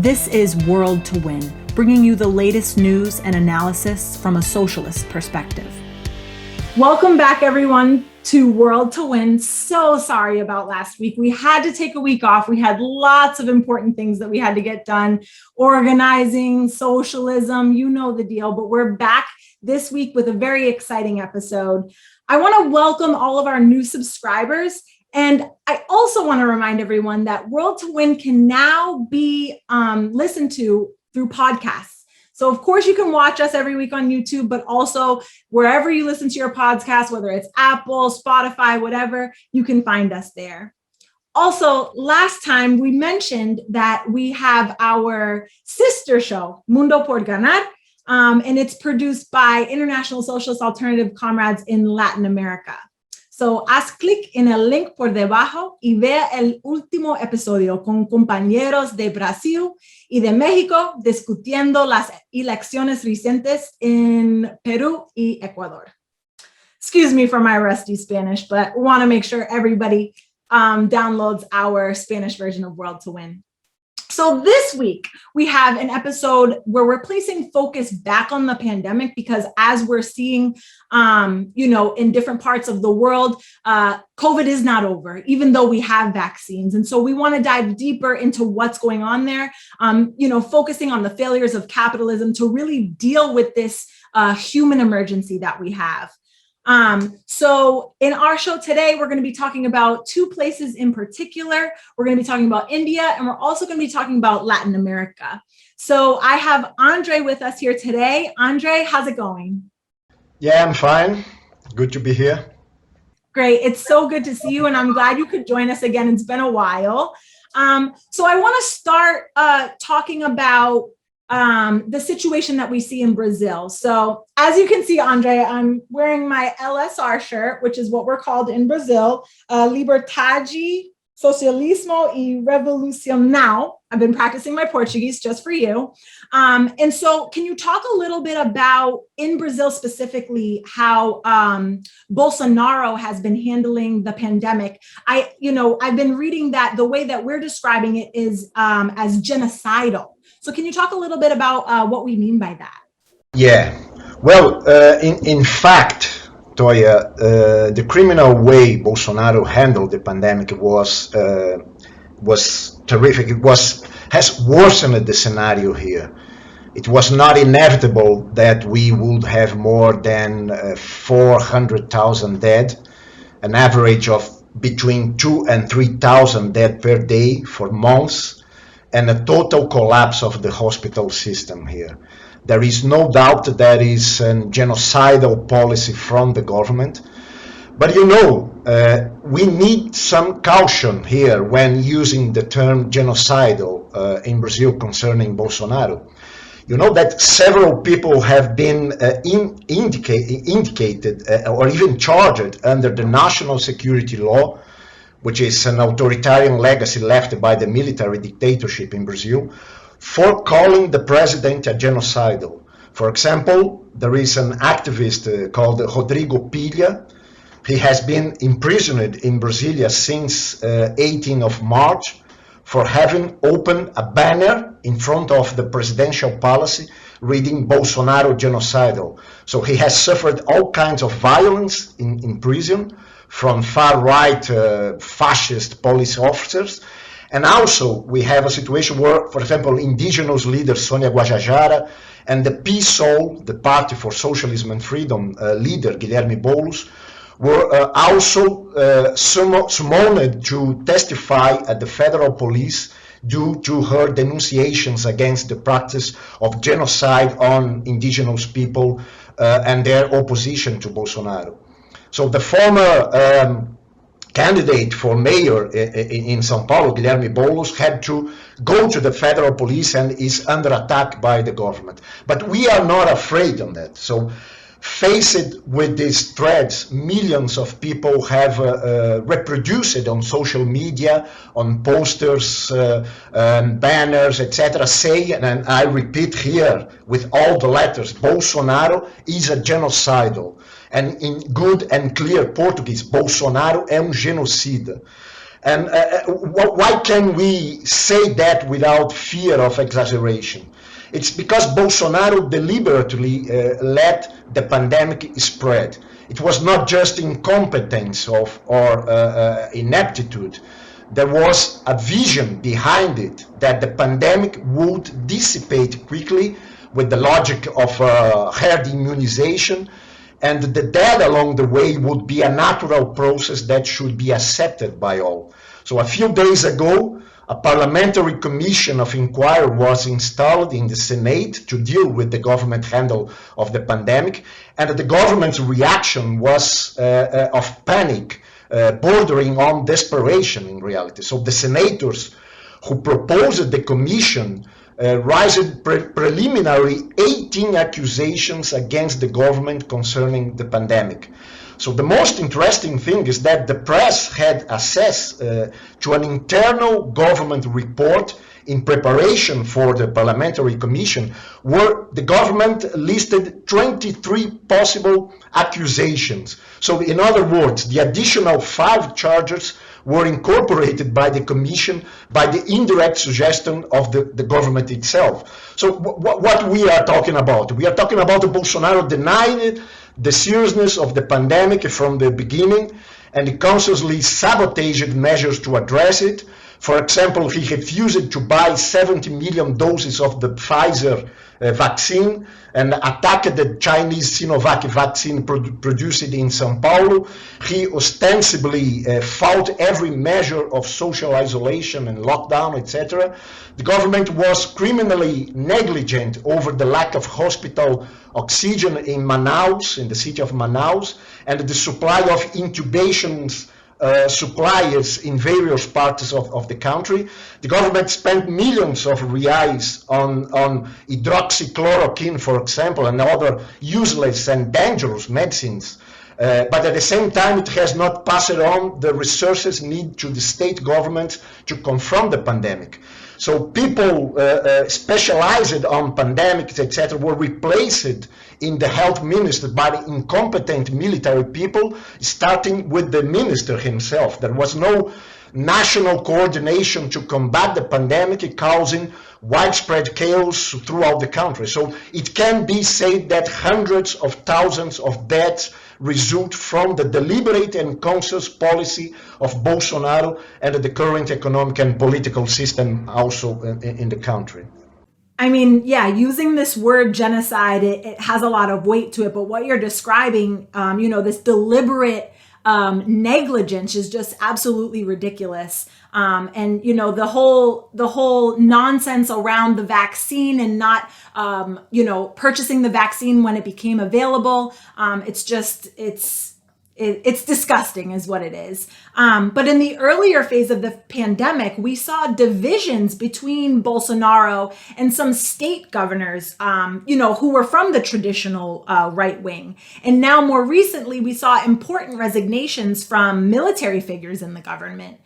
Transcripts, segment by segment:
This is World to Win, bringing you the latest news and analysis from a socialist perspective. Welcome back, everyone, to World to Win. So sorry about last week. We had to take a week off. We had lots of important things that we had to get done. Organizing, socialism, you know the deal, but we're back this week with a very exciting episode. I want to welcome all of our new subscribers. And I also want to remind everyone that World to Win can now be listened to through podcasts. So of course you can watch us every week on YouTube, but also wherever you listen to your podcast, whether it's Apple, Spotify, whatever, you can find us there. Also, last time we mentioned that we have our sister show, Mundo por Ganar, and it's produced by International Socialist Alternative Comrades in Latin America. So haz clic en el link por debajo y vea el último episodio con compañeros de Brasil y de México discutiendo las elecciones recientes en Perú y Ecuador. Excuse me for my rusty Spanish, but we want to make sure everybody downloads our Spanish version of World to Win. So this week, we have an episode where we're placing focus back on the pandemic because as we're seeing, in different parts of the world, COVID is not over, even though we have vaccines. And so we want to dive deeper into what's going on there, focusing on the failures of capitalism to really deal with this human emergency that we have. So in our show today, we're going to be talking about two places in particular. We're going to be talking about India, and we're also going to be talking about Latin America. So I have André with us here today. André, how's it going? Yeah, I'm fine. Good to be here. Great. It's so good to see you, and I'm glad you could join us again. It's been a while. So I want to start talking about the situation that we see in Brazil. So as you can see, André, I'm wearing my LSR shirt, which is what we're called in Brazil, Liberdade, Socialismo y Revolução. Now, I've been practicing my Portuguese just for you. And so can you talk a little bit about, in Brazil specifically, how Bolsonaro has been handling the pandemic? I've been reading that the way that we're describing it is as genocidal. So can you talk a little bit about what we mean by that? Yeah, well, in fact, Toya, the criminal way Bolsonaro handled the pandemic was terrific. Has worsened the scenario here. It was not inevitable that we would have more than 400,000 dead, an average of between 2,000 and 3,000 dead per day for months, and a total collapse of the hospital system here. There is no doubt that there is a genocidal policy from the government. But we need some caution here when using the term genocidal in Brazil concerning Bolsonaro. You know that several people have been indicated or even charged under the national security law, which is an authoritarian legacy left by the military dictatorship in Brazil, for calling the president a genocidal. For example, there is an activist called Rodrigo Pilha. He has been imprisoned in Brasilia since 18th of March for having opened a banner in front of the presidential palace reading Bolsonaro genocidal. So he has suffered all kinds of violence in prison from far-right fascist police officers. And also we have a situation where, for example, indigenous leader Sônia Guajajara and the PSOL, the Party for Socialism and Freedom leader Guilherme Boulos, were also summoned to testify at the federal police due to her denunciations against the practice of genocide on indigenous people and their opposition to Bolsonaro. So the former candidate for mayor in São Paulo, Guilherme Boulos, had to go to the federal police and is under attack by the government. But we are not afraid of that. So faced with these threats, millions of people have reproduced it on social media, on posters, and banners, etc., saying, and I repeat here with all the letters, Bolsonaro is a genocidal. And in good and clear Portuguese, Bolsonaro é genocida. And why can we say that without fear of exaggeration? It's because Bolsonaro deliberately let the pandemic spread. It was not just incompetence or ineptitude. There was a vision behind it that the pandemic would dissipate quickly with the logic of herd immunization, and the death along the way would be a natural process that should be accepted by all. So a few days ago, a parliamentary commission of inquiry was installed in the Senate to deal with the government handle of the pandemic, and the government's reaction was of panic, bordering on desperation in reality. So the senators who proposed the commission raised preliminary 18 accusations against the government concerning the pandemic. So the most interesting thing is that the press had access to an internal government report in preparation for the parliamentary commission, where the government listed 23 possible accusations. So in other words, the additional 5 charges were incorporated by the commission by the indirect suggestion of the government itself. So what we are talking about? We are talking about Bolsonaro denying the seriousness of the pandemic from the beginning, and he consciously sabotaged measures to address it. For example, he refused to buy 70 million doses of the Pfizer vaccine and attacked the Chinese Sinovac vaccine produced in São Paulo. He ostensibly fought every measure of social isolation and lockdown, etc. The government was criminally negligent over the lack of hospital oxygen in Manaus, in the city of Manaus, and the supply of intubations suppliers in various parts of the country. The government spent millions of reais on hydroxychloroquine, for example, and other useless and dangerous medicines. But at the same time, it has not passed on the resources needed to the state governments to confront the pandemic. So people specialized on pandemics, etc., were replaced in the health ministry by incompetent military people, starting with the minister himself. There was no national coordination to combat the pandemic, causing widespread chaos throughout the country. So it can be said that hundreds of thousands of deaths result from the deliberate and conscious policy of Bolsonaro and the current economic and political system also in the country. I mean, yeah, using this word genocide, it has a lot of weight to it. But what you're describing, this deliberate negligence is just absolutely ridiculous. And the whole nonsense around the vaccine and not purchasing the vaccine when it became available. It's disgusting is what it is. But in the earlier phase of the pandemic, we saw divisions between Bolsonaro and some state governors, who were from the traditional right wing. And now more recently, we saw important resignations from military figures in the government.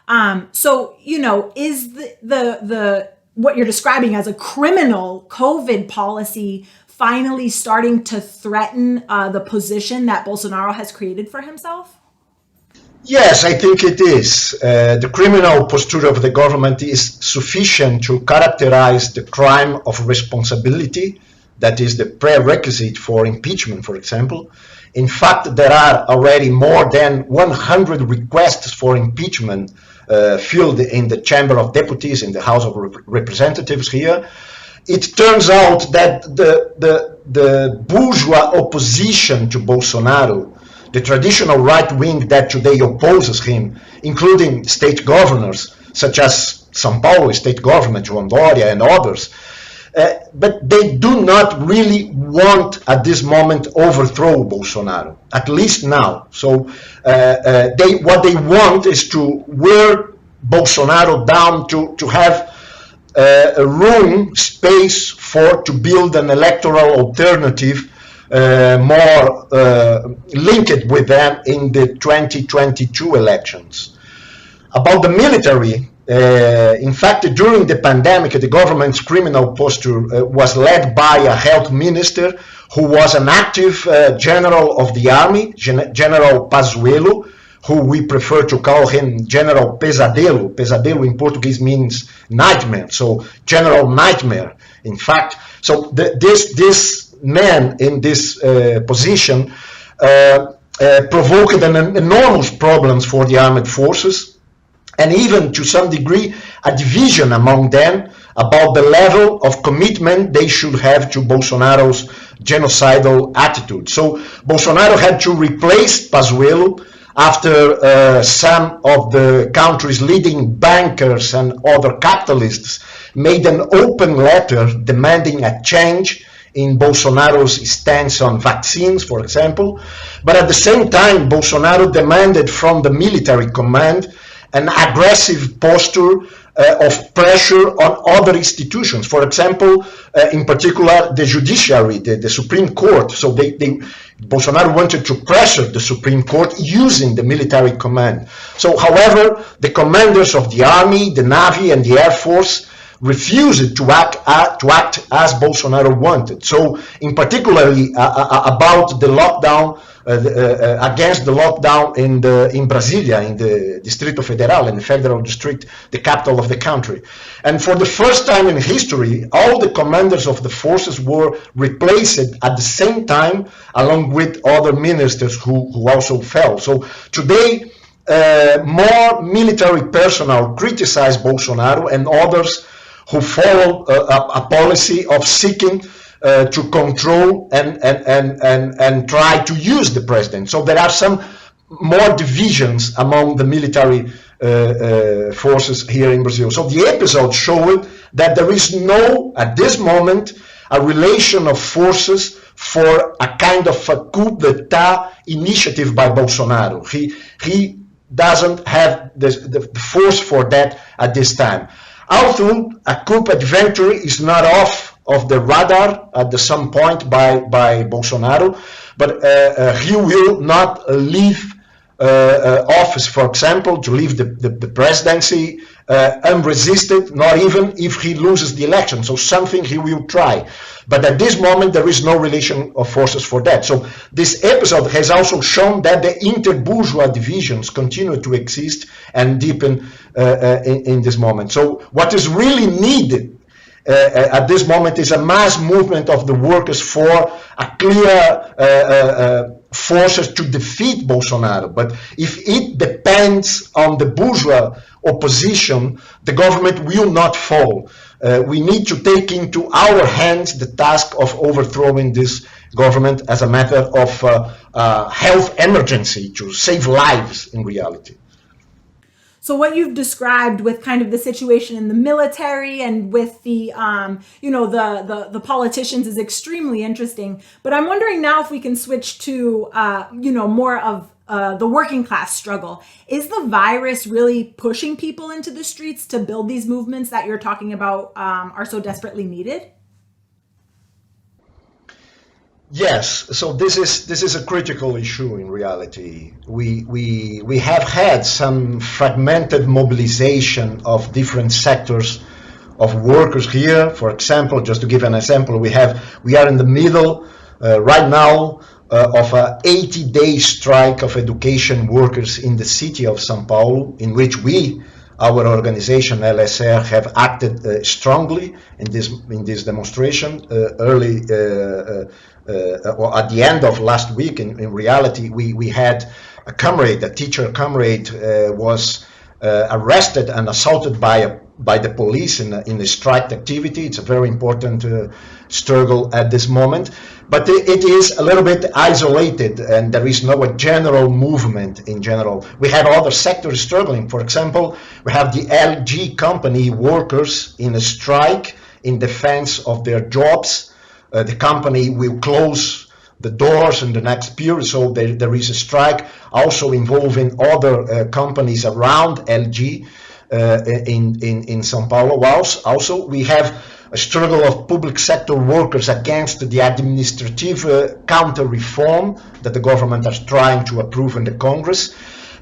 Is the what you're describing as a criminal COVID policy finally starting to threaten the position that Bolsonaro has created for himself? Yes, I think it is. The criminal posture of the government is sufficient to characterize the crime of responsibility, that is the prerequisite for impeachment, for example. In fact, there are already more than 100 requests for impeachment filed in the Chamber of Deputies, in the House of Representatives here. It turns out that the bourgeois opposition to Bolsonaro, the traditional right wing that today opposes him, including state governors such as São Paulo state government, João Dória and others, but they do not really want at this moment overthrow Bolsonaro, at least now. So what they want is to wear Bolsonaro down, to have a space to build an electoral alternative more linked with them in the 2022 elections. About the military, in fact, during the pandemic, the government's criminal posture was led by a health minister who was an active general of the army, General Pazuello, who we prefer to call him General Pesadelo. Pesadelo in Portuguese means nightmare, so General Nightmare, in fact. So this man in this position provoked an enormous problems for the armed forces, and even to some degree a division among them about the level of commitment they should have to Bolsonaro's genocidal attitude. So Bolsonaro had to replace Pazuello after some of the country's leading bankers and other capitalists made an open letter demanding a change in Bolsonaro's stance on vaccines, for example. But at the same time, Bolsonaro demanded from the military command an aggressive posture of pressure on other institutions. For example, in particular, the judiciary, the Supreme Court. So Bolsonaro wanted to pressure the Supreme Court using the military command. So, however, the commanders of the army, the navy, and the air force refused to act as Bolsonaro wanted. So, in particularly about the lockdown, against the lockdown in Brasilia, in the Distrito Federal, in the federal district, the capital of the country. And for the first time in history, all the commanders of the forces were replaced at the same time, along with other ministers who also fell. So today, more military personnel criticize Bolsonaro and others who follow a policy of seeking to control and try to use the president. So there are some more divisions among the military forces here in Brazil. So the episode showed that there is no, at this moment, a relation of forces for a kind of a coup d'etat initiative by Bolsonaro. He doesn't have the force for that at this time. Although a coup adventure is not off of the radar at some point by Bolsonaro, but he will not leave office, for example, to leave the presidency unresisted, not even if he loses the election. So something he will try. But at this moment, there is no relation of forces for that. So this episode has also shown that the inter-bourgeois divisions continue to exist and deepen in this moment. So what is really needed at this moment is a mass movement of the workers for a clear forces to defeat Bolsonaro. But if it depends on the bourgeois opposition, the government will not fall. We need to take into our hands the task of overthrowing this government as a matter of health emergency to save lives in reality. So what you've described with kind of the situation in the military and with the, the politicians is extremely interesting. But I'm wondering now if we can switch to, more of the working class struggle. Is the virus really pushing people into the streets to build these movements that you're talking about are so desperately needed? Yes, so this is a critical issue in reality. We have had some fragmented mobilization of different sectors of workers here. For example, just to give an example, we are in the middle right now of a 80-day strike of education workers in the city of São Paulo, in which our organization LSR have acted strongly in this demonstration early. At the end of last week, in reality, we had a teacher comrade was arrested and assaulted by the police in a strike activity. It's a very important struggle at this moment, but it is a little bit isolated, and there is no general movement in general. We have other sectors struggling. For example, we have the LG company workers in a strike in defense of their jobs. The company will close the doors in the next period, so there is a strike also involving other companies around LG in São Paulo. Also, we have a struggle of public sector workers against the administrative counter-reform that the government is trying to approve in the Congress.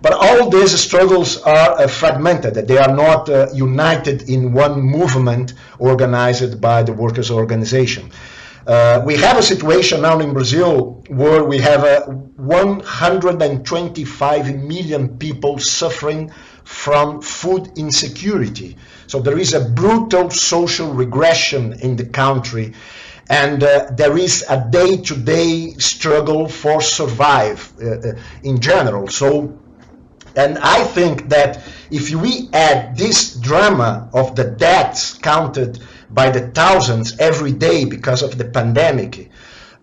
But all these struggles are fragmented. They are not united in one movement organized by the workers' organization. We have a situation now in Brazil where we have 125 million people suffering from food insecurity. So there is a brutal social regression in the country, and there is a day-to-day struggle for survive in general. So, and I think that if we add this drama of the deaths counted by the thousands every day because of the pandemic,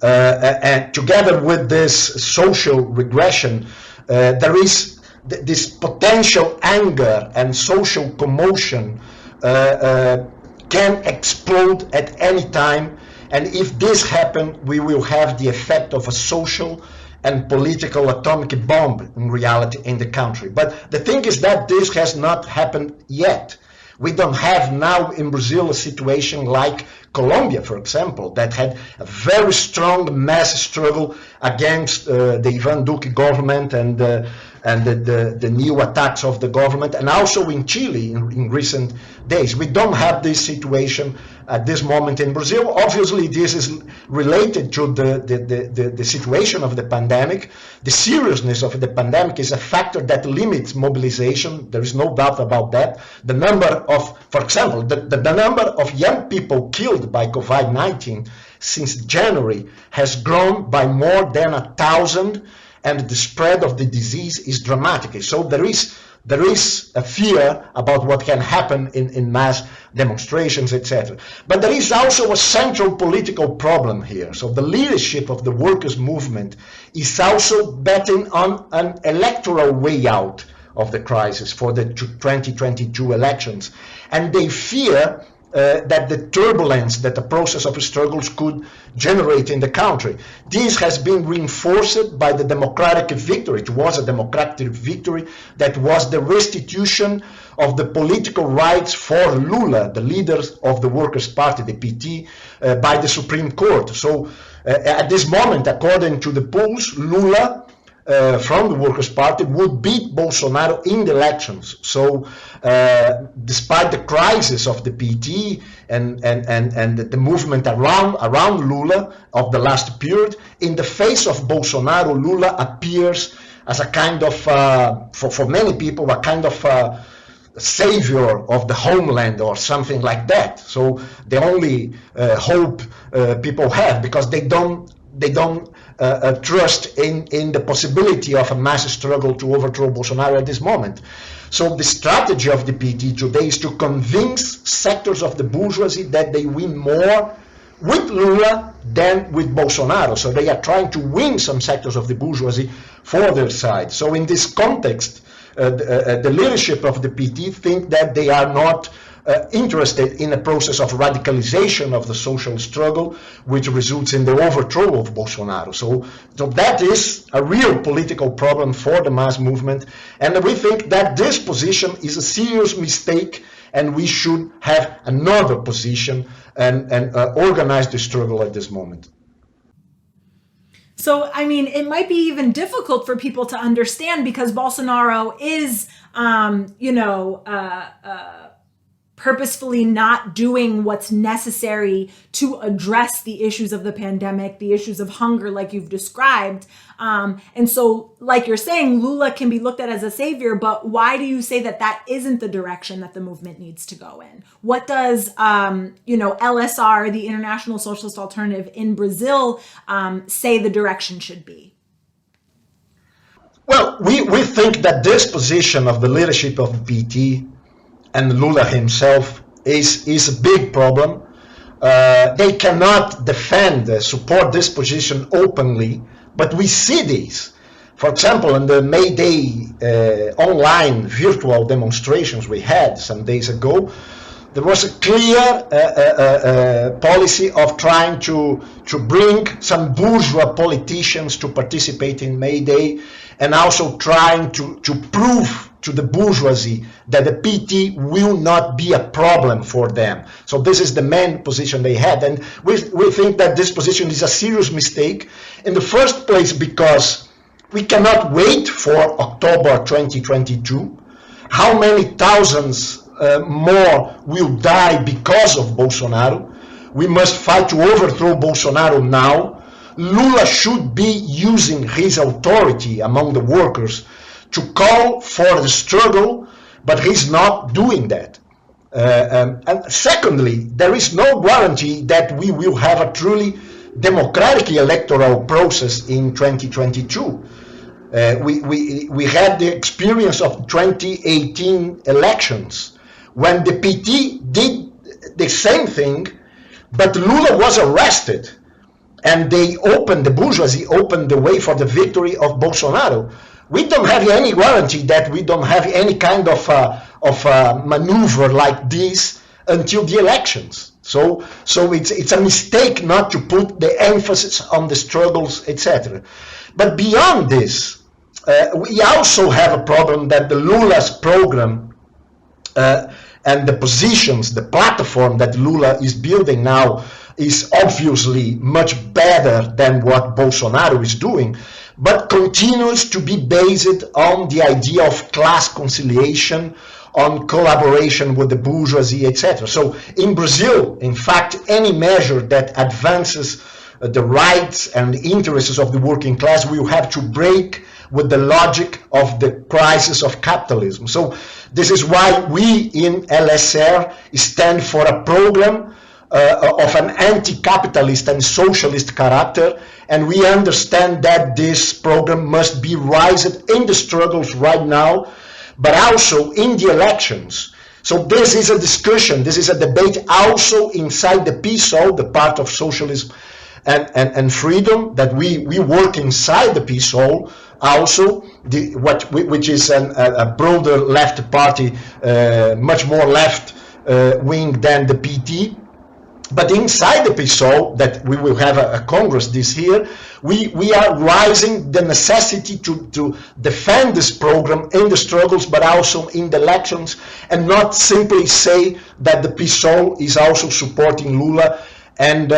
and together with this social regression, there is this potential anger and social commotion can explode at any time. And if this happens, we will have the effect of a social and political atomic bomb in reality in the country. But the thing is that this has not happened yet. We don't have now in Brazil a situation like Colombia, for example, that had a very strong mass struggle against the Ivan Duque government and the new attacks of the government, and also in Chile in recent days. We don't have this situation at this moment in Brazil. Obviously, this is related to the situation of the pandemic. The seriousness of the pandemic is a factor that limits mobilization. There is no doubt about that. The number of, for example, the number of young people killed by COVID-19 since January has grown by more than 1,000, and the spread of the disease is dramatic. So there is a fear about what can happen in mass demonstrations, etc. But there is also a central political problem here. So the leadership of the workers' movement is also betting on an electoral way out of the crisis for the 2022 elections. And they fear that the turbulence that the process of struggles could generate in the country. This has been reinforced by the democratic victory. It was a democratic victory that was the restitution of the political rights for Lula, the leader of the Workers' Party, the PT, by the Supreme Court. So at this moment, according to the polls, Lula from the Workers' Party would beat Bolsonaro in the elections. So despite the crisis of the PT and the movement around Lula of the last period, in the face of Bolsonaro, Lula appears as a kind of, for many people, a kind of savior of the homeland or something like that. So the only hope people have, because they don't trust in the possibility of a mass struggle to overthrow Bolsonaro at this moment. So the strategy of the PT today is to convince sectors of the bourgeoisie that they win more with Lula than with Bolsonaro. So they are trying to win some sectors of the bourgeoisie for their side. So in this context, the leadership of the PT think that they are not interested in a process of radicalization of the social struggle, which results in the overthrow of Bolsonaro. So that is a real political problem for the mass movement, and we think that this position is a serious mistake, and we should have another position and organize the struggle at this moment. So, I mean, it might be even difficult for people to understand because Bolsonaro is, purposefully not doing what's necessary to address the issues of the pandemic, the issues of hunger, like you've described. And so, like you're saying, Lula can be looked at as a savior, but why do you say that that isn't the direction that the movement needs to go in? What does, LSR, the International Socialist Alternative in Brazil, say the direction should be? Well, we think that this position of the leadership of PT and Lula himself is a big problem. They cannot support this position openly, but we see this. For example, in the May Day online virtual demonstrations we had some days ago, there was a clear policy of trying to bring some bourgeois politicians to participate in May Day, and also trying to prove to the bourgeoisie that the PT will not be a problem for them. So this is the main position they had, and we think that this position is a serious mistake. In the first place, because we cannot wait for October 2022. How many thousands more will die because of Bolsonaro? we must fight to overthrow Bolsonaro now. Lula should be using his authority among the workers to call for the struggle, but he's not doing that. And secondly, there is no guarantee that we will have a truly democratic electoral process in 2022. We had the experience of 2018 elections when the PT did the same thing, but Lula was arrested, and the bourgeoisie opened the way for the victory of Bolsonaro. We don't have any guarantee that we don't have any kind of maneuver like this until the elections. So it's a mistake not to put the emphasis on the struggles, etc. But beyond this, we also have a problem that the Lula's program and the positions, the platform that Lula is building now is obviously much better than what Bolsonaro is doing, but continues to be based on the idea of class conciliation, on collaboration with the bourgeoisie, etc. So in Brazil, in fact, any measure that advances the rights and the interests of the working class will have to break with the logic of the crisis of capitalism. So this is why we in LSR stand for a program of an anti-capitalist and socialist character, and we understand that this program must be raised in the struggles right now, but also in the elections. So this is a discussion, this is a debate also inside the PSOL, the part of socialism and freedom, that we work inside the PSOL also, which is a broader left party, much more left wing than the PT. But inside the PSOL, that we will have a Congress this year, we are raising the necessity to defend this program in the struggles, but also in the elections, and not simply say that the PSOL is also supporting Lula, and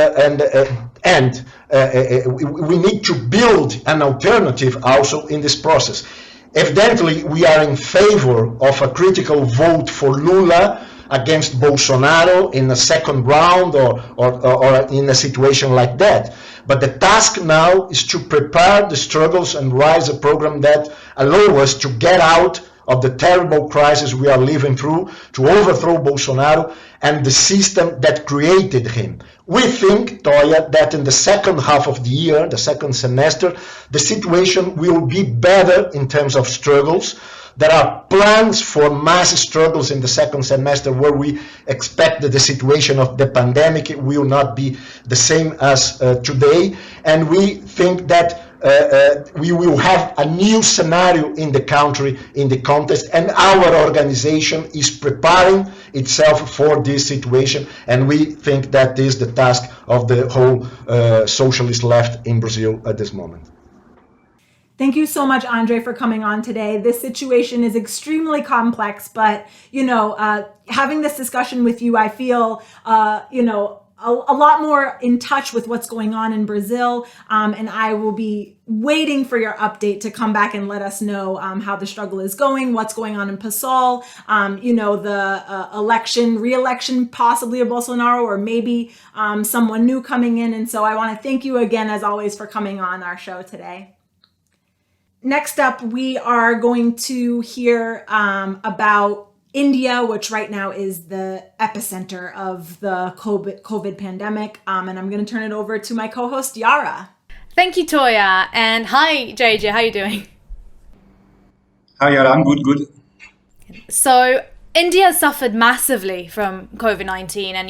we need to build an alternative also in this process. Evidently, we are in favor of a critical vote for Lula against Bolsonaro in a second round or in a situation like that. But the task now is to prepare the struggles and raise a program that allow us to get out of the terrible crisis we are living through, to overthrow Bolsonaro and the system that created him. We think, Toya, that in the second half of the year, the second semester, the situation will be better in terms of struggles. There are plans for mass struggles in the second semester where we expect that the situation of the pandemic will not be the same as today. And we think that we will have a new scenario in the country, in the contest, and our organization is preparing itself for this situation. And we think that is the task of the whole socialist left in Brazil at this moment. Thank you so much, André, for coming on today. This situation is extremely complex, but, having this discussion with you, I feel, a lot more in touch with what's going on in Brazil. And I will be waiting for your update to come back and let us know how the struggle is going, what's going on in PSOL, the re-election possibly of Bolsonaro, or maybe someone new coming in. And so I want to thank you again, as always, for coming on our show today. Next up, we are going to hear about India, which right now is the epicenter of the COVID pandemic. And I'm going to turn it over to my co-host, Yara. Thank you, Toya. And hi, JJ. How are you doing? Hi, Yara. I'm good. So India suffered massively from COVID-19. And,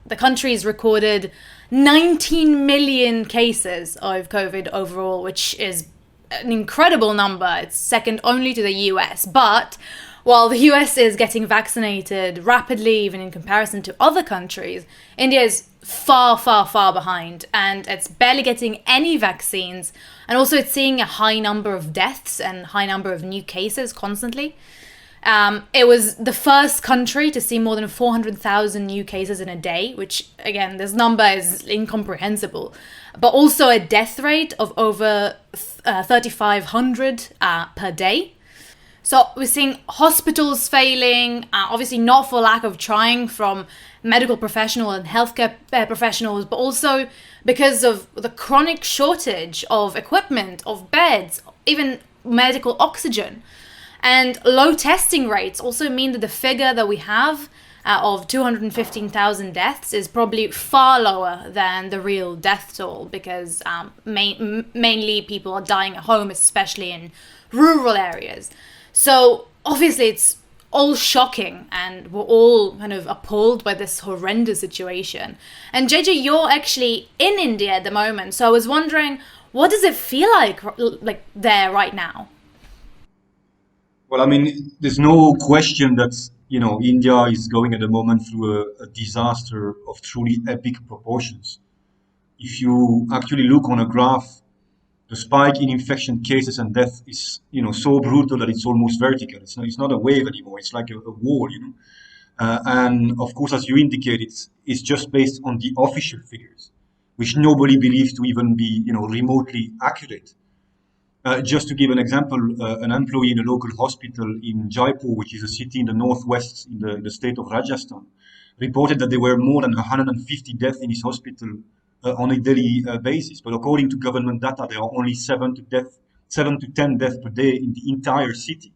the country's recorded 19 million cases of COVID overall, which is an incredible number. It's second only to the US. But while the US is getting vaccinated rapidly, even in comparison to other countries, India is far, far, far behind, and it's barely getting any vaccines. And also it's seeing a high number of deaths and high number of new cases constantly. It was the first country to see more than 400,000 new cases in a day, which, again, this number is incomprehensible. But also a death rate of over 3,500 per day. So we're seeing hospitals failing, obviously not for lack of trying from medical professionals and healthcare professionals, but also because of the chronic shortage of equipment, of beds, even medical oxygen. And low testing rates also mean that the figure that we have of 215,000 deaths is probably far lower than the real death toll, because mainly people are dying at home, especially in rural areas. So obviously it's all shocking, and we're all kind of appalled by this horrendous situation. And JJ, you're actually in India at the moment, so I was wondering, what does it feel like there right now? Well, I mean, there's no question that, India is going at the moment through a disaster of truly epic proportions. If you actually look on a graph, the spike in infection cases and death is, so brutal that it's almost vertical. It's not a wave anymore. It's like a wall. And of course, as you indicated, it's just based on the official figures, which nobody believes to even be, remotely accurate. Just to give an example, an employee in a local hospital in Jaipur, which is a city in the northwest in the state of Rajasthan, reported that there were more than 150 deaths in his hospital on a daily basis. But according to government data, there are only 7 to 10 deaths per day in the entire city.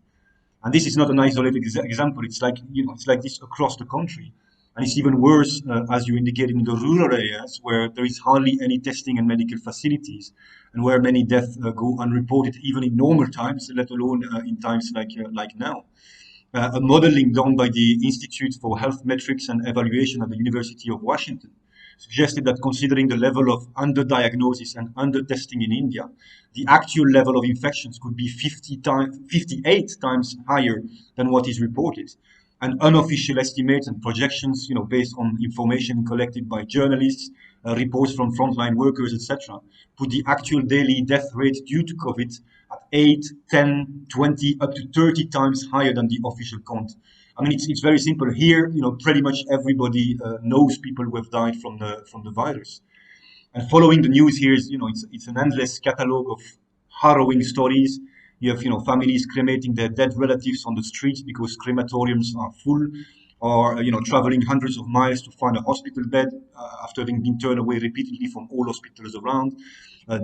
And this is not an isolated example. It's like, it's like this across the country. And it's even worse, as you indicated, in the rural areas where there is hardly any testing and medical facilities, and where many deaths go unreported, even in normal times, let alone in times like now. A modeling done by the Institute for Health Metrics and Evaluation at the University of Washington suggested that, considering the level of underdiagnosis and undertesting in India, the actual level of infections could be 58 times higher than what is reported. And unofficial estimates and projections, based on information collected by journalists, reports from frontline workers, etc., put the actual daily death rate due to COVID at 8, 10, 20, up to 30 times higher than the official count. I mean, it's very simple. Here, pretty much everybody knows people who have died from the virus. And following the news here is, it's an endless catalogue of harrowing stories. You have, families cremating their dead relatives on the streets because crematoriums are full, or, traveling hundreds of miles to find a hospital bed after having been turned away repeatedly from all hospitals around.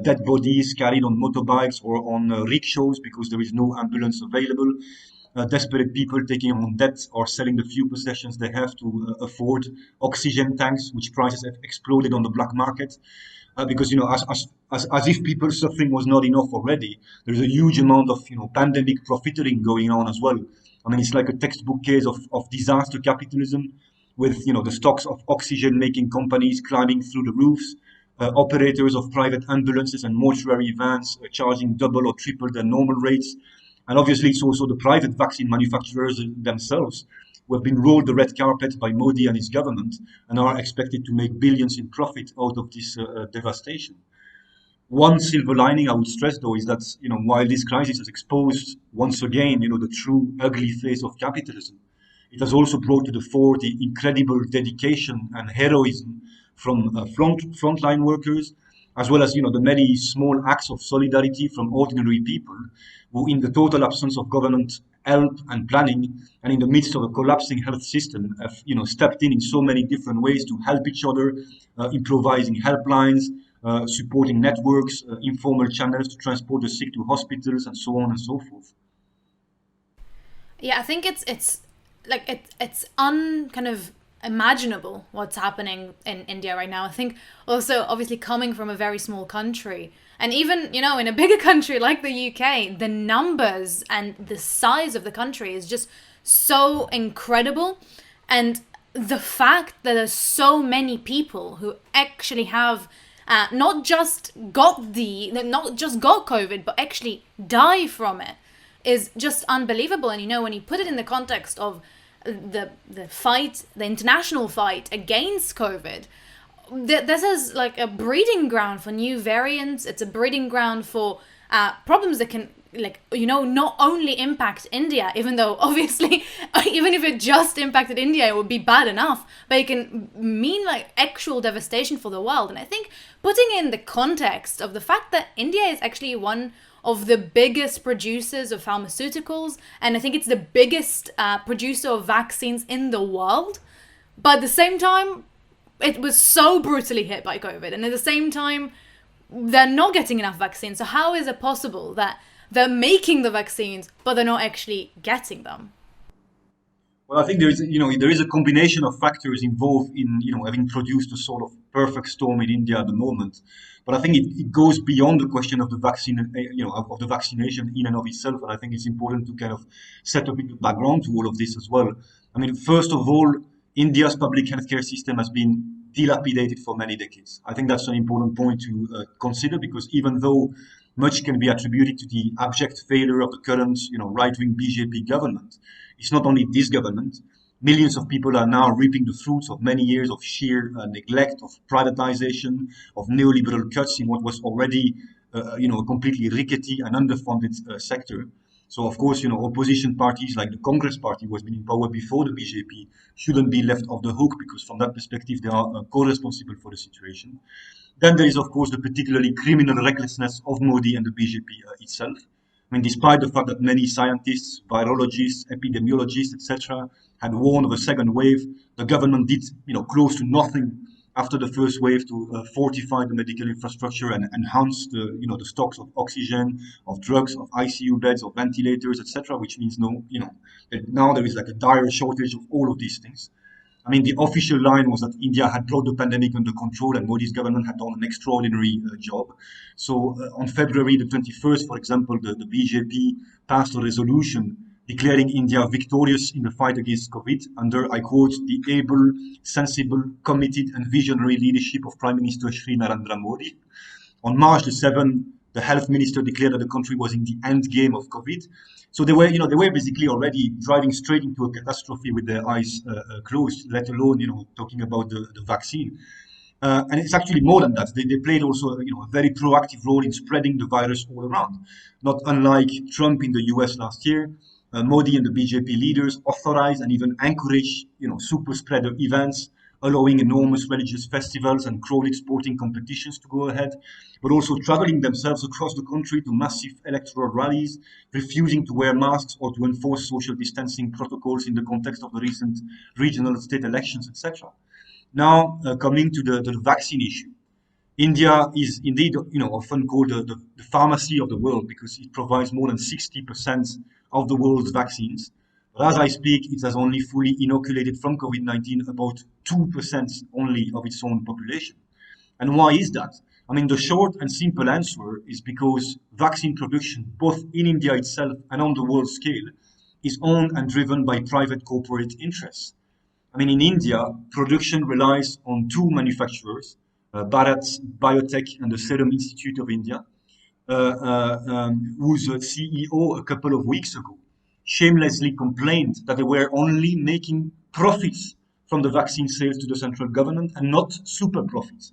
Dead bodies carried on motorbikes or on rickshaws because there is no ambulance available. Desperate people taking on debt or selling the few possessions they have to afford oxygen tanks, which prices have exploded on the black market. Because, as if people's suffering was not enough already, there's a huge amount of, pandemic profiteering going on as well. I mean, it's like a textbook case of disaster capitalism, with, the stocks of oxygen-making companies climbing through the roofs, operators of private ambulances and mortuary vans charging double or triple their normal rates. And obviously, it's also the private vaccine manufacturers themselves, who have been rolled the red carpet by Modi and his government and are expected to make billions in profit out of this devastation. One silver lining I would stress, though, is that, while this crisis has exposed once again, the true ugly face of capitalism, it has also brought to the fore the incredible dedication and heroism from frontline workers, as well as, the many small acts of solidarity from ordinary people who, in the total absence of government help and planning, and in the midst of a collapsing health system, have, stepped in so many different ways to help each other, improvising helplines, supporting networks, informal channels to transport the sick to hospitals, and so on and so forth. Yeah, I think it's kind of imaginable what's happening in India right now. I think also, obviously, coming from a very small country, and even, in a bigger country like the UK, the numbers and the size of the country is just so incredible. And the fact that there's so many people who actually have not just got COVID, but actually die from it is just unbelievable. And, when you put it in the context of the international fight against COVID, this is like a breeding ground for new variants. It's a breeding ground for problems that can, not only impact India, even though obviously, even if it just impacted India, it would be bad enough, but it can mean actual devastation for the world. And I think putting in the context of the fact that India is actually one of the biggest producers of pharmaceuticals, and I think it's the biggest producer of vaccines in the world. But at the same time, it was so brutally hit by COVID, and at the same time, they're not getting enough vaccines. So how is it possible that they're making the vaccines, but they're not actually getting them? Well, I think there is a combination of factors involved in, having produced a sort of perfect storm in India at the moment. But I think it goes beyond the question of the vaccine, of the vaccination in and of itself. And I think it's important to kind of set up the background to all of this as well. I mean, first of all, India's public healthcare system has been dilapidated for many decades. I think that's an important point to consider, because even though much can be attributed to the abject failure of the current, right-wing BJP government, it's not only this government. Millions of people are now reaping the fruits of many years of sheer neglect, of privatization, of neoliberal cuts in what was already, a completely rickety and underfunded sector. So, of course, opposition parties like the Congress Party, who has been in power before the BJP, shouldn't be left off the hook, because from that perspective, they are co-responsible for the situation. Then there is, of course, the particularly criminal recklessness of Modi and the BJP itself. I mean, despite the fact that many scientists, virologists, epidemiologists, etc., had warned of a second wave, the government did, close to nothing after the first wave to fortify the medical infrastructure and enhance the stocks of oxygen, of drugs, of ICU beds, of ventilators, etc. Which means that now there is like a dire shortage of all of these things. I mean, the official line was that India had brought the pandemic under control and Modi's government had done an extraordinary job. So on February the 21st, for example, the BJP passed a resolution declaring India victorious in the fight against COVID under, I quote, the able, sensible, committed and visionary leadership of Prime Minister Shri Narendra Modi. On March the 7th, the health minister declared that the country was in the end game of COVID. So they were basically already driving straight into a catastrophe with their eyes closed, let alone, talking about the vaccine. And it's actually more than that. They played also, a very proactive role in spreading the virus all around. Not unlike Trump in the US last year, Modi and the BJP leaders authorized and even encouraged, super spreader events, allowing enormous religious festivals and crowded sporting competitions to go ahead, but also traveling themselves across the country to massive electoral rallies, refusing to wear masks or to enforce social distancing protocols in the context of the recent regional state elections, etc. Now, coming to the vaccine issue. India is indeed, often called the pharmacy of the world, because it provides more than 60% of the world's vaccines. But as I speak, it has only fully inoculated from COVID-19 about 2% only of its own population. And why is that? I mean, the short and simple answer is because vaccine production, both in India itself and on the world scale, is owned and driven by private corporate interests. I mean, in India, production relies on two manufacturers, Bharat Biotech and the Serum Institute of India, whose CEO a couple of weeks ago shamelessly complained that they were only making profits from the vaccine sales to the central government and not super profits.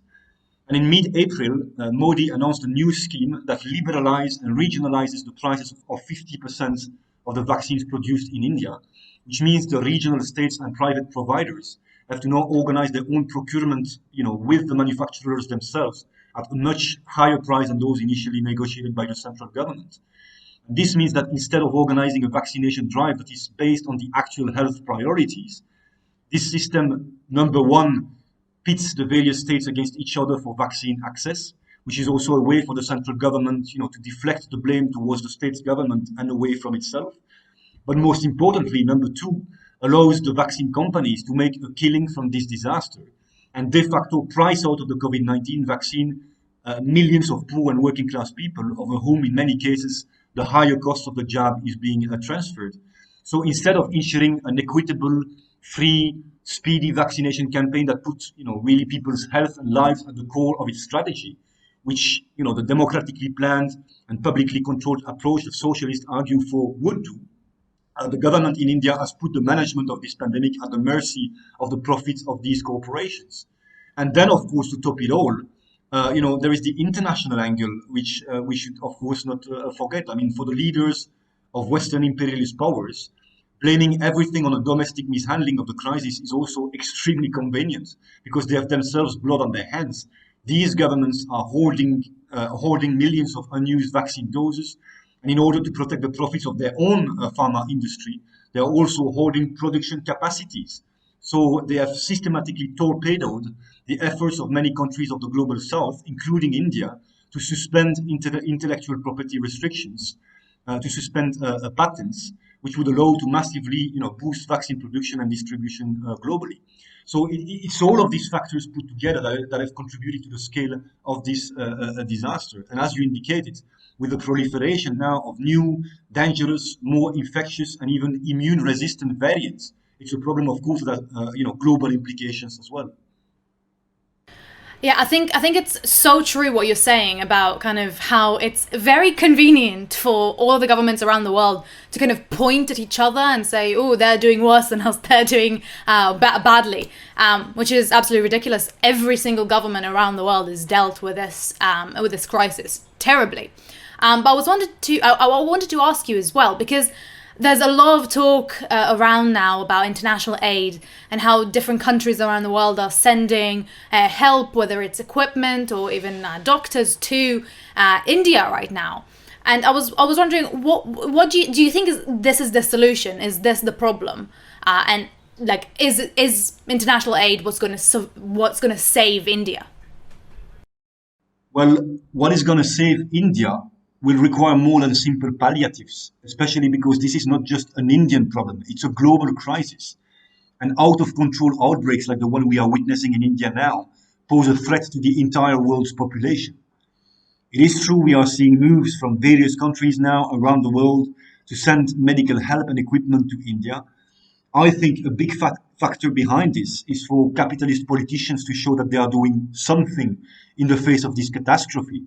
And in mid-April, Modi announced a new scheme that liberalizes and regionalizes the prices of 50% of the vaccines produced in India, which means the regional states and private providers have to now organize their own procurement, with the manufacturers themselves at a much higher price than those initially negotiated by the central government. This means that instead of organizing a vaccination drive that is based on the actual health priorities, this system, number one, pits the various states against each other for vaccine access, which is also a way for the central government, to deflect the blame towards the state's government and away from itself. But most importantly, number two, allows the vaccine companies to make a killing from this disaster and de facto price out of the COVID-19 vaccine millions of poor and working class people, over whom in many cases the higher cost of the jab is being transferred. So instead of ensuring an equitable, free, speedy vaccination campaign that puts, really people's health and lives at the core of its strategy, which, the democratically planned and publicly controlled approach that socialists argue for would do, the government in India has put the management of this pandemic at the mercy of the profits of these corporations. And then, of course, to top it all, there is the international angle, which we should, of course, not forget. I mean, for the leaders of Western imperialist powers, blaming everything on a domestic mishandling of the crisis is also extremely convenient, because they have themselves blood on their hands. These governments are hoarding millions of unused vaccine doses, and in order to protect the profits of their own pharma industry, they are also hoarding production capacities. So they have systematically torpedoed the efforts of many countries of the global south, including India, to suspend intellectual property restrictions, to suspend patents, which would allow to massively, boost vaccine production and distribution globally. So it's all of these factors put together that have contributed to the scale of this disaster. And as you indicated, with the proliferation now of new, dangerous, more infectious, and even immune-resistant variants, it's a problem, of course, that global implications as well. Yeah, I think it's so true what you're saying about kind of how it's very convenient for all the governments around the world to kind of point at each other and say, oh, they're doing worse than us, they're doing badly, which is absolutely ridiculous. Every single government around the world has dealt with this crisis terribly. But I wanted to ask you as well, because there's a lot of talk around now about international aid and how different countries around the world are sending help, whether it's equipment or even doctors to India right now. And I was wondering, what do you think this is the solution? Is this the problem? And like, is international aid what's going to save India? Well, what is going to save India will require more than simple palliatives, especially because this is not just an Indian problem, it's a global crisis. And out-of-control outbreaks like the one we are witnessing in India now pose a threat to the entire world's population. It is true we are seeing moves from various countries now around the world to send medical help and equipment to India. I think a big factor behind this is for capitalist politicians to show that they are doing something in the face of this catastrophe.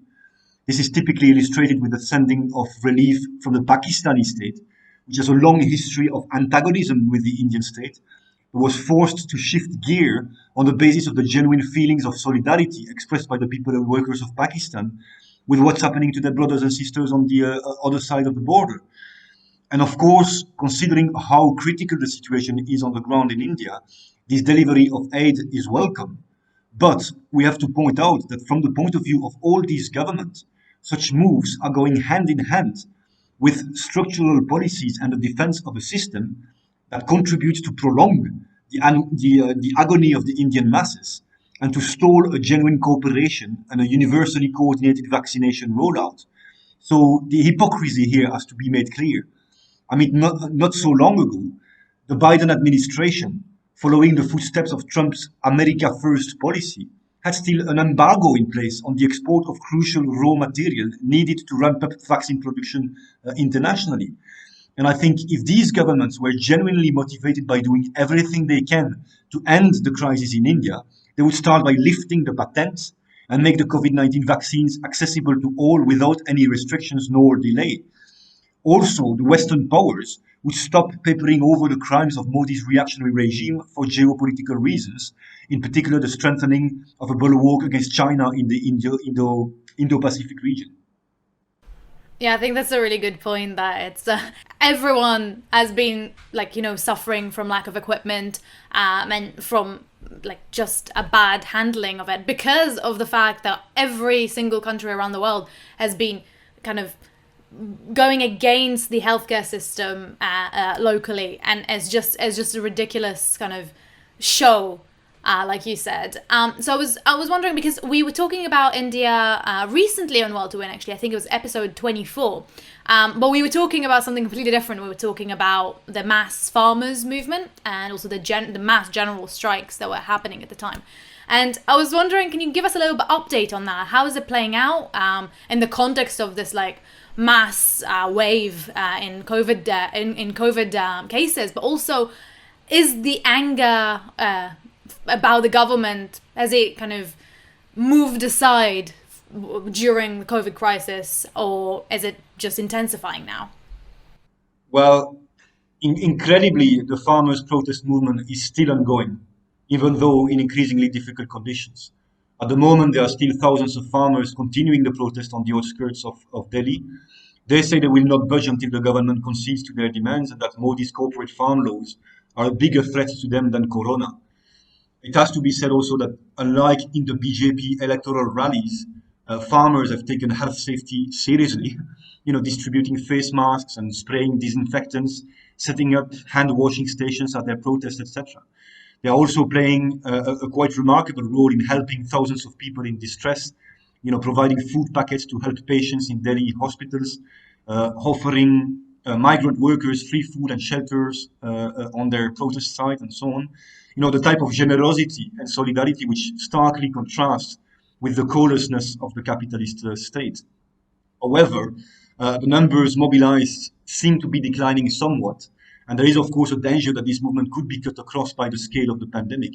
This is typically illustrated with the sending of relief from the Pakistani state, which has a long history of antagonism with the Indian state, but was forced to shift gear on the basis of the genuine feelings of solidarity expressed by the people and workers of Pakistan with what's happening to their brothers and sisters on the other side of the border. And of course, considering how critical the situation is on the ground in India, this delivery of aid is welcome. But we have to point out that from the point of view of all these governments, such moves are going hand in hand with structural policies and the defense of a system that contributes to prolong the agony of the Indian masses and to stall a genuine cooperation and a universally coordinated vaccination rollout. So the hypocrisy here has to be made clear. I mean, not so long ago, the Biden administration, following the footsteps of Trump's America First policy, had still an embargo in place on the export of crucial raw material needed to ramp up vaccine production internationally. And I think if these governments were genuinely motivated by doing everything they can to end the crisis in India, they would start by lifting the patents and make the COVID-19 vaccines accessible to all without any restrictions nor delay. Also, the Western powers would stop papering over the crimes of Modi's reactionary regime for geopolitical reasons, in particular the strengthening of a bulwark against China in the Indo-Pacific region. Yeah, I think that's a really good point, that it's everyone has been suffering from lack of equipment and from just a bad handling of it, because of the fact that every single country around the world has been kind of going against the healthcare system locally, and it's just a ridiculous kind of show, like you said. So I was wondering, because we were talking about India recently on World to Win. Actually, I think it was episode 24. But we were talking about something completely different. We were talking about the mass farmers movement and also the mass general strikes that were happening at the time. And I was wondering, can you give us a little bit update on that? How is it playing out in the context of this mass wave in COVID cases, but also is the anger about the government, has it kind of moved aside during the COVID crisis, or is it just intensifying now? Well, incredibly, the farmers' protest movement is still ongoing, even though in increasingly difficult conditions. At the moment, there are still thousands of farmers continuing the protest on the outskirts of Delhi. They say they will not budge until the government concedes to their demands, and that Modi's corporate farm laws are a bigger threat to them than Corona. It has to be said also that unlike in the BJP electoral rallies, farmers have taken health safety seriously, distributing face masks and spraying disinfectants, setting up hand washing stations at their protests, etc. They are also playing a quite remarkable role in helping thousands of people in distress, providing food packets to help patients in Delhi hospitals, offering migrant workers free food and shelters on their protest site and so on. The type of generosity and solidarity which starkly contrasts with the callousness of the capitalist state. However, the numbers mobilized seem to be declining somewhat, and there is, of course, a danger that this movement could be cut across by the scale of the pandemic.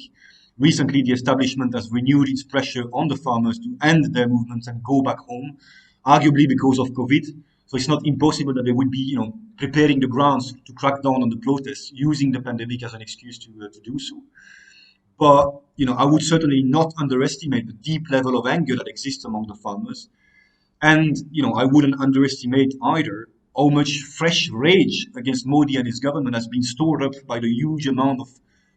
Recently, the establishment has renewed its pressure on the farmers to end their movements and go back home, arguably because of COVID. So it's not impossible that they would be, preparing the grounds to crack down on the protests, using the pandemic as an excuse to do so. But, I would certainly not underestimate the deep level of anger that exists among the farmers. And, I wouldn't underestimate either how much fresh rage against Modi and his government has been stored up by the huge amount of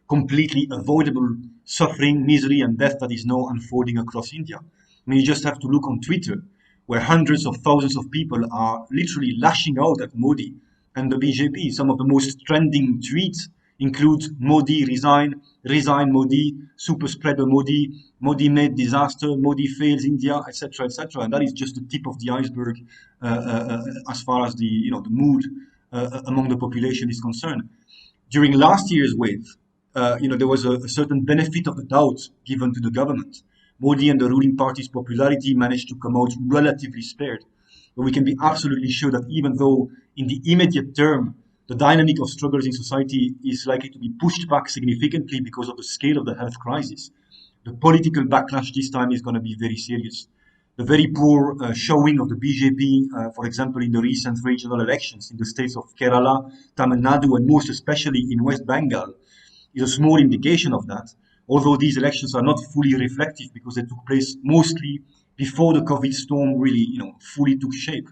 completely avoidable suffering, misery, and death that is now unfolding across India. You just have to look on Twitter, where hundreds of thousands of people are literally lashing out at Modi and the BJP. Some of the most trending tweets include Modi resign, resign Modi, super spreader Modi, Modi made disaster, Modi fails India, etc., etc. And that is just the tip of the iceberg as far as the mood among the population is concerned. During last year's wave, there was a certain benefit of the doubt given to the government. Modi and the ruling party's popularity managed to come out relatively spared. But we can be absolutely sure that even though in the immediate term, the dynamic of struggles in society is likely to be pushed back significantly because of the scale of the health crisis, the political backlash this time is going to be very serious. The very poor showing of the BJP, for example, in the recent regional elections in the states of Kerala, Tamil Nadu, and most especially in West Bengal, is a small indication of that, although these elections are not fully reflective because they took place mostly before the COVID storm really, fully took shape.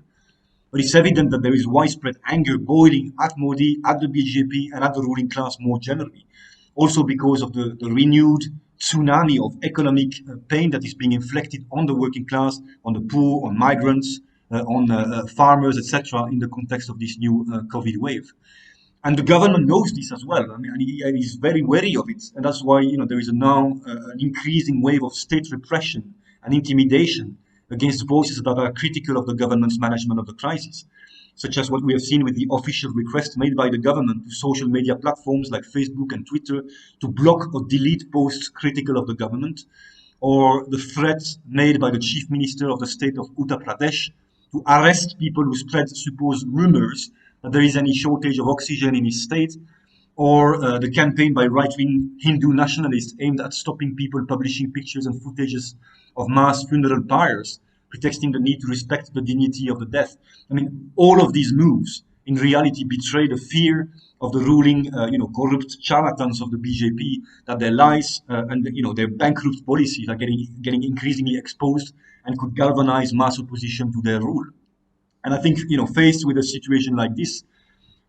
But it's evident that there is widespread anger boiling at Modi, at the BJP, and at the ruling class more generally. Also because of the renewed tsunami of economic pain that is being inflicted on the working class, on the poor, on migrants, on farmers, etc., in the context of this new COVID wave. And the government knows this as well. And he's very wary of it. And that's why, there is now an increasing wave of state repression and intimidation against voices that are critical of the government's management of the crisis, such as what we have seen with the official request made by the government to social media platforms like Facebook and Twitter to block or delete posts critical of the government, or the threat made by the chief minister of the state of Uttar Pradesh to arrest people who spread supposed rumors that there is any shortage of oxygen in his state, or the campaign by right-wing Hindu nationalists aimed at stopping people publishing pictures and footages of mass funeral pyres, pretexting the need to respect the dignity of the death. All of these moves in reality betray the fear of the ruling, corrupt charlatans of the BJP that their lies and their bankrupt policies are getting increasingly exposed and could galvanize mass opposition to their rule. And I think, faced with a situation like this,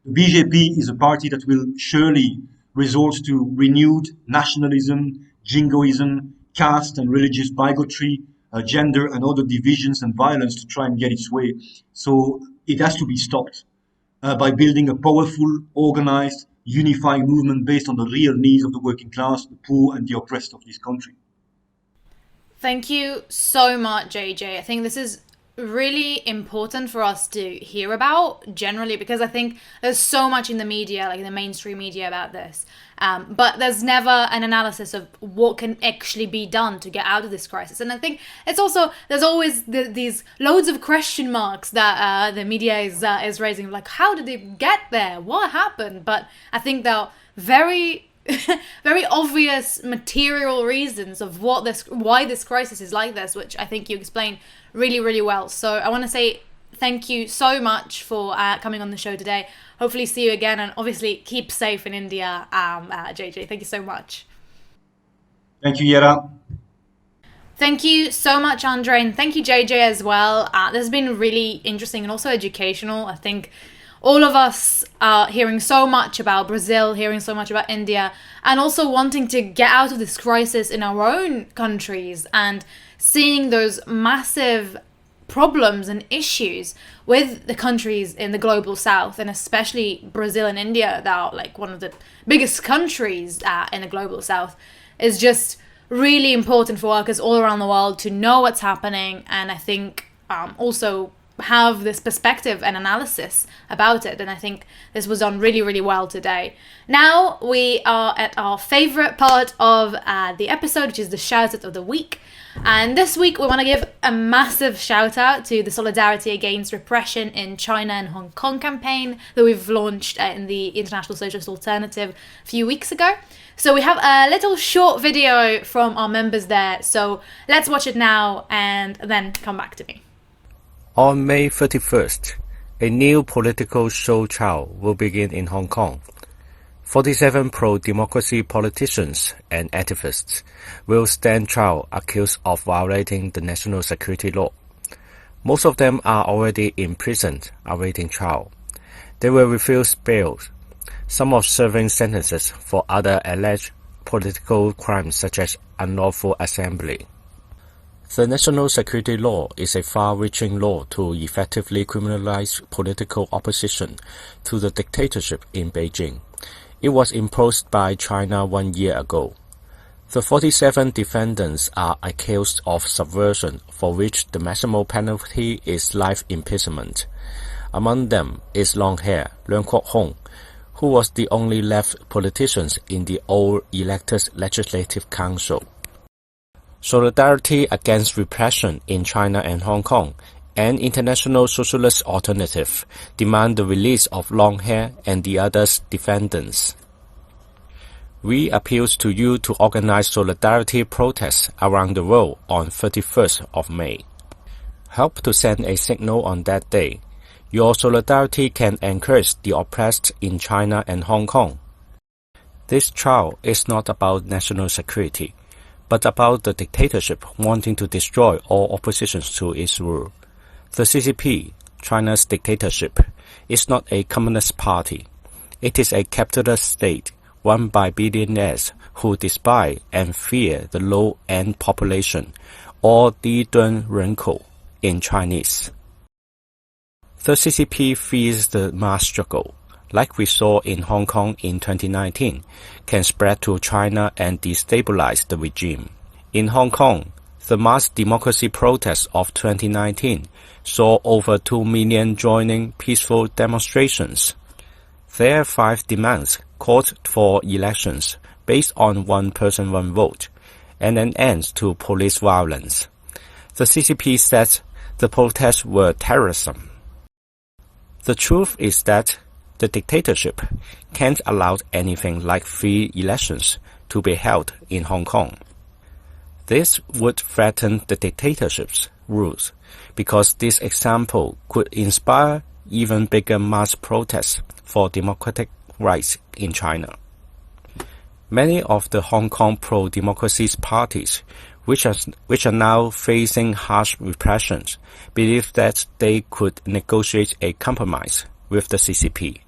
the BJP is a party that will surely resort to renewed nationalism, jingoism, caste and religious bigotry, gender and other divisions and violence to try and get its way. So it has to be stopped by building a powerful, organized, unifying movement based on the real needs of the working class, the poor and the oppressed of this country. Thank you so much, JJ. I think this is really important for us to hear about generally, because I think there's so much in the media, like in the mainstream media, about this, but there's never an analysis of what can actually be done to get out of this crisis. And I think it's also, there's always these loads of question marks that the media is raising, like how did it get there, what happened? But I think there are very very obvious material reasons of why this crisis is like this, which I think you explain really, really well. So I want to say thank you so much for coming on the show today. Hopefully see you again, and obviously keep safe in India, JJ. Thank you so much. Thank you, Yera. Thank you so much, André, and thank you, JJ, as well. This has been really interesting and also educational. I think all of us are hearing so much about Brazil, hearing so much about India, and also wanting to get out of this crisis in our own countries and seeing those massive problems and issues with the countries in the global south, and especially Brazil and India, that are like one of the biggest countries in the global south, is just really important for workers all around the world to know what's happening, and I think also have this perspective and analysis about it. And I think this was done really, really well today. Now we are at our favorite part of the episode, which is the shout out of the week. And this week we want to give a massive shout out to the Solidarity Against Repression in China and Hong Kong campaign that we've launched in the International Socialist Alternative a few weeks ago. So we have a little short video from our members there. So let's watch it now and then come back to me. On May 31st, a new political show trial will begin in Hong Kong. 47 pro-democracy politicians and activists will stand trial accused of violating the national security law. Most of them are already imprisoned awaiting trial. They will refuse bail, some of serving sentences for other alleged political crimes such as unlawful assembly. The national security law is a far-reaching law to effectively criminalize political opposition to the dictatorship in Beijing. It was imposed by China 1 year ago. The 47 defendants are accused of subversion, for which the maximum penalty is life imprisonment. Among them is long-hair Leung Kwok-hong, who was the only left politician in the old elected Legislative Council. Solidarity Against Repression in China and Hong Kong, an international socialist alternative, demand the release of long-hair and the other defendants. We appeal to you to organize solidarity protests around the world on 31st of May. Help to send a signal on that day. Your solidarity can encourage the oppressed in China and Hong Kong. This trial is not about national security, but about the dictatorship wanting to destroy all opposition to its rule. The CCP, China's dictatorship, is not a communist party. It is a capitalist state run by billionaires who despise and fear the low-end population, or 低端人口 in Chinese. The CCP fears the mass struggle, like we saw in Hong Kong in 2019, can spread to China and destabilize the regime. In Hong Kong, the mass democracy protests of 2019 saw over 2 million joining peaceful demonstrations. Their 5 demands called for elections based on one person, one vote, and an end to police violence. The CCP said the protests were terrorism. The truth is that the dictatorship can't allow anything like free elections to be held in Hong Kong. This would threaten the dictatorship's rules, because this example could inspire even bigger mass protests for democratic rights in China. Many of the Hong Kong pro-democracy parties, which are now facing harsh repressions, believe that they could negotiate a compromise with the CCP.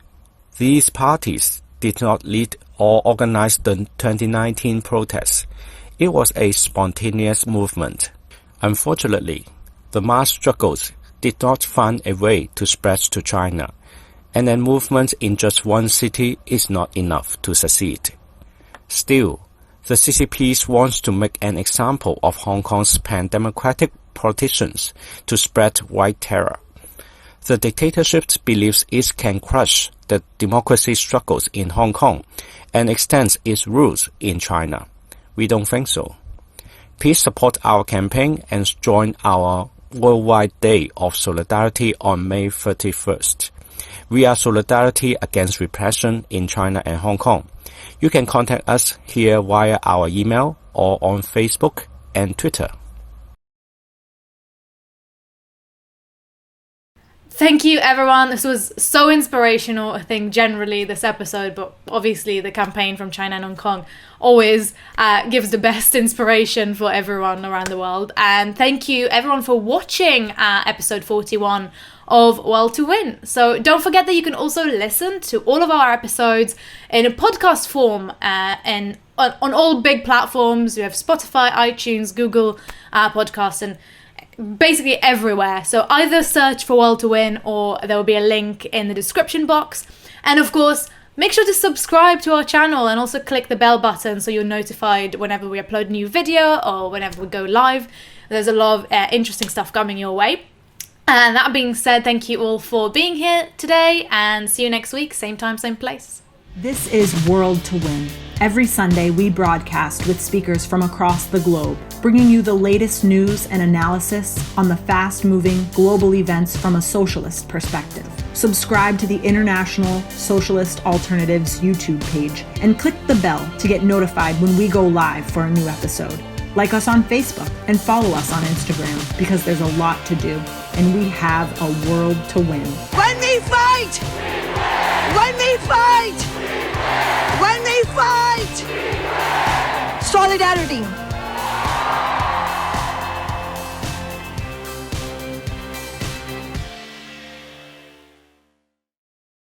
These parties did not lead or organize the 2019 protests. It was a spontaneous movement. Unfortunately, the mass struggles did not find a way to spread to China, and a movement in just one city is not enough to succeed. Still, the CCP wants to make an example of Hong Kong's pan-democratic politicians to spread white terror. The dictatorship believes it can crush the democracy struggles in Hong Kong and extends its rules in China. We don't think so. Please support our campaign and join our Worldwide Day of Solidarity on May 31st. We are Solidarity Against Repression in China and Hong Kong. You can contact us here via our email or on Facebook and Twitter. Thank you, everyone. This was so inspirational, I think, generally, this episode, but obviously the campaign from China and Hong Kong always gives the best inspiration for everyone around the world. And thank you, everyone, for watching episode 41 of World to Win. So don't forget that you can also listen to all of our episodes in a podcast form and on all big platforms. We have Spotify, iTunes, Google Podcasts, and basically everywhere. So either search for World to Win, or there will be a link in the description box. And of course, make sure to subscribe to our channel and also click the bell button so you're notified whenever we upload a new video or whenever we go live. There's a lot of interesting stuff coming your way. And that being said, thank you all for being here today, and see you next week, same time, same place. This is World to Win. Every Sunday, we broadcast with speakers from across the globe, bringing you the latest news and analysis on the fast-moving global events from a socialist perspective. Subscribe to the International Socialist Alternatives YouTube page and click the bell to get notified when we go live for a new episode. Like us on Facebook and follow us on Instagram, because there's a lot to do and we have a world to win. When we fight! When we fight! When we fight! Solidarity!